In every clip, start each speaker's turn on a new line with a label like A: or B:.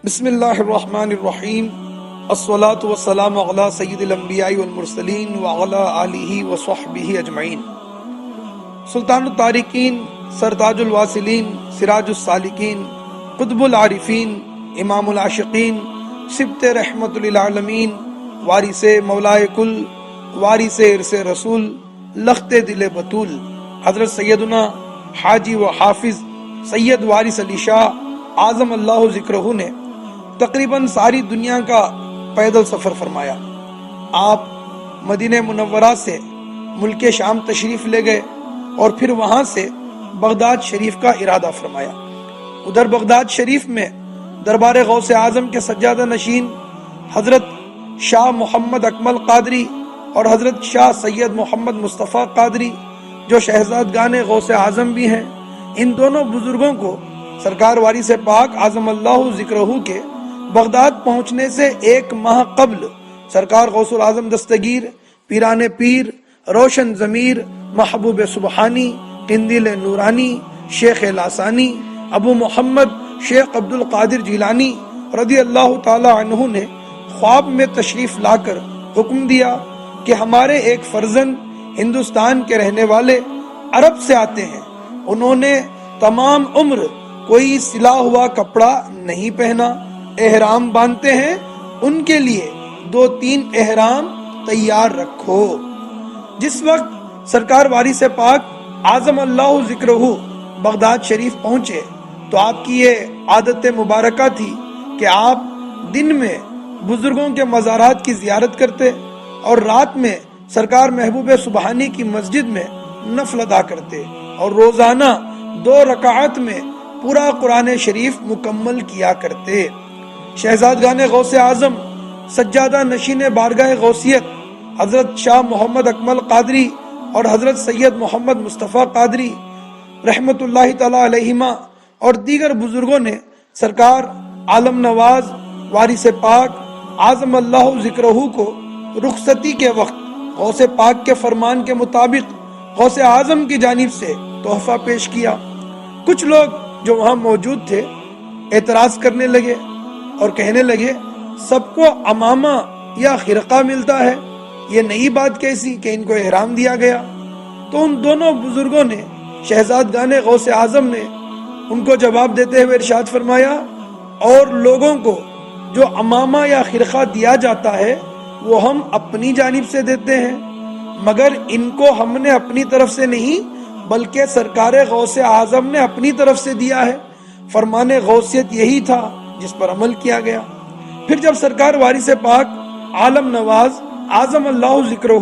A: بسم اللہ الرحمن الرحیم، الصلاۃ والسلام علی سید الانبیاء والمرسلین وعلی آلہ وصحبہ اجمعین۔ سلطان الطارقین، سرتاج الواصلین، سراج السالکین، قطب العارفین، امام العاشقین، سبط رحمت للعالمین، وارث مولائے کل، وارث ارث رسول، لخت دل بطول، حضرت سیدنا حاجی و حافظ سید وارث علی شاہ اعظم اللہ ذکرہ نے تقریباً ساری دنیا کا پیدل سفر فرمایا۔ آپ مدینہ منورہ سے ملک شام تشریف لے گئے اور پھر وہاں سے بغداد شریف کا ارادہ فرمایا۔ ادھر بغداد شریف میں دربار غوث اعظم کے سجادہ نشین حضرت شاہ محمد اکمل قادری اور حضرت شاہ سید محمد مصطفیٰ قادری، جو شہزادگان غوث اعظم بھی ہیں، ان دونوں بزرگوں کو سرکار وارث پاک اعظم اللہ ذکرہ کے بغداد پہنچنے سے ایک ماہ قبل سرکار غوث الاعظم دستگیر، پیران پیر، روشن ضمیر، محبوب سبحانی، قندیل نورانی، شیخ لاسانی، ابو محمد شیخ عبد القادر جیلانی رضی اللہ تعالی عنہ نے خواب میں تشریف لا کر حکم دیا کہ ہمارے ایک فرزند ہندوستان کے رہنے والے عرب سے آتے ہیں، انہوں نے تمام عمر کوئی سلا ہوا کپڑا نہیں پہنا، احرام باندھتے ہیں، ان کے لیے 2-3 احرام تیار رکھو۔ جس وقت سرکار وارث پاک اعظم اللہ ذکرہ بغداد شریف پہنچے تو آپ کی یہ عادت مبارکہ تھی کہ آپ دن میں بزرگوں کے مزارات کی زیارت کرتے اور رات میں سرکار محبوب سبحانی کی مسجد میں نفل ادا کرتے اور روزانہ 2 رکعات میں پورا قرآن شریف مکمل کیا کرتے۔ شہزادگان غوث اعظم سجادہ نشین بارگاہ غوثیت حضرت شاہ محمد اکمل قادری اور حضرت سید محمد مصطفیٰ قادری رحمت اللہ تعالی علیہما اور دیگر بزرگوں نے سرکار عالم نواز وارث پاک اعظم اللہ ذکرہ کو رخصتی کے وقت غوث پاک کے فرمان کے مطابق غوث اعظم کی جانب سے تحفہ پیش کیا۔ کچھ لوگ جو وہاں موجود تھے اعتراض کرنے لگے اور کہنے لگے، سب کو عمامہ یا خرقہ ملتا ہے، یہ نئی بات کیسی کہ ان کو احرام دیا گیا؟ تو ان دونوں بزرگوں نے، شہزادگان غوث اعظم نے ان کو جواب دیتے ہوئے ارشاد فرمایا، اور لوگوں کو جو عمامہ یا خرقہ دیا جاتا ہے وہ ہم اپنی جانب سے دیتے ہیں، مگر ان کو ہم نے اپنی طرف سے نہیں بلکہ سرکار غوث اعظم نے اپنی طرف سے دیا ہے۔ فرمان غوثیت یہی تھا جس پر عمل کیا گیا۔ پھر جب سرکار وارث پاک عالم نواز اعظم اللہ ذکرہ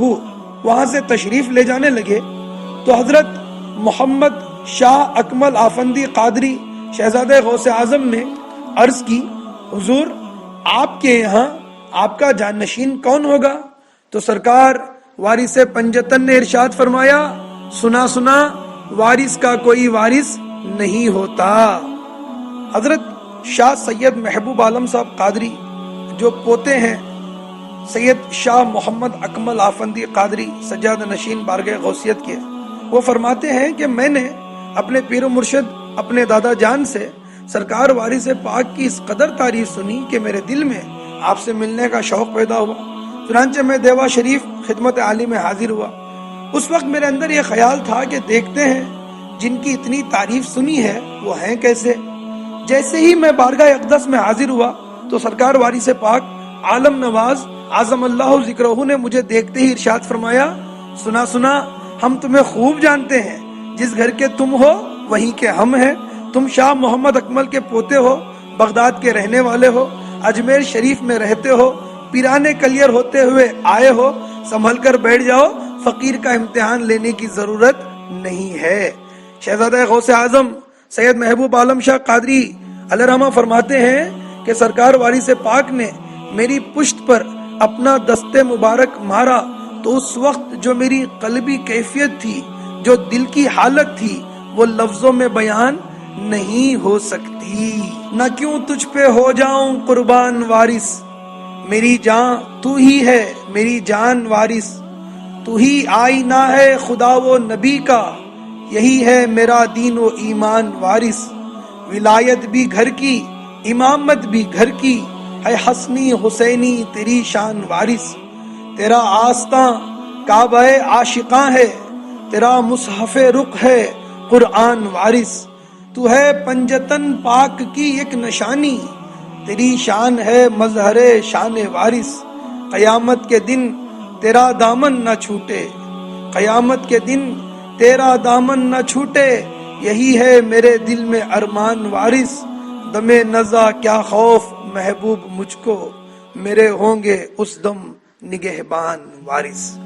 A: وہاں سے تشریف لے جانے لگے تو حضرت محمد شاہ اکمل آفندی قادری شہزادہ غوث اعظم نے عرض کی، حضور آپ کے یہاں آپ کا جانشین کون ہوگا؟ تو سرکار وارث پنجتن نے ارشاد فرمایا، سنا وارث کا کوئی وارث نہیں ہوتا۔ حضرت شاہ سید محبوب عالم صاحب قادری جو پوتے ہیں سید شاہ محمد اکمل آفندی قادری سجادہ نشین بارگاہ غوثیت کے، وہ فرماتے ہیں کہ میں نے اپنے پیر و مرشد اپنے دادا جان سے سرکار وارث پاک کی اس قدر تعریف سنی کہ میرے دل میں آپ سے ملنے کا شوق پیدا ہوا، چنانچہ میں دیوا شریف خدمت عالی میں حاضر ہوا۔ اس وقت میرے اندر یہ خیال تھا کہ دیکھتے ہیں جن کی اتنی تعریف سنی ہے وہ ہیں کیسے۔ جیسے ہی میں بارگاہ اقدس میں حاضر ہوا تو سرکار وارث پاک عالم نواز اعظم اللہ ذکرہ نے مجھے دیکھتے ہی ارشاد فرمایا، سنا ہم تمہیں خوب جانتے ہیں، جس گھر کے تم ہو وہیں کے ہم ہیں، تم شاہ محمد اکمل کے پوتے ہو، بغداد کے رہنے والے ہو، اجمیر شریف میں رہتے ہو، پیرانے کلیئر ہوتے ہوئے آئے ہو، سنبھل کر بیٹھ جاؤ، فقیر کا امتحان لینے کی ضرورت نہیں ہے۔ شہزادہ غوث اعظم سید محبوب عالم شاہ قادری علیہ رحمہ فرماتے ہیں کہ سرکار وارث پاک نے میری پشت پر اپنا دست مبارک مارا تو اس وقت جو میری قلبی کیفیت تھی، جو دل کی حالت تھی، وہ لفظوں میں بیان نہیں ہو سکتی۔ نہ کیوں تجھ پہ ہو جاؤں قربان وارث، میری جان تو ہی ہے میری جان وارث، تو ہی آئینہ ہے خدا و نبی کا، یہی ہے میرا دین و ایمان وارث، ولایت بھی گھر کی امامت بھی گھر کی ہے حسنی حسینی تیری شان وارث، تیرا آستاں کعبہ عاشقاں ہے، تیرا مصحف رخ ہے قرآن وارث، تو ہے پنجتن پاک کی ایک نشانی، تیری شان ہے مظہر شان وارث، قیامت کے دن تیرا دامن نہ چھوٹے، قیامت کے دن تیرا دامن نہ چھوٹے، یہی ہے میرے دل میں ارمان وارث، دم نزا کیا خوف محبوب مجھ کو، میرے ہوں گے اس دم نگہبان وارث۔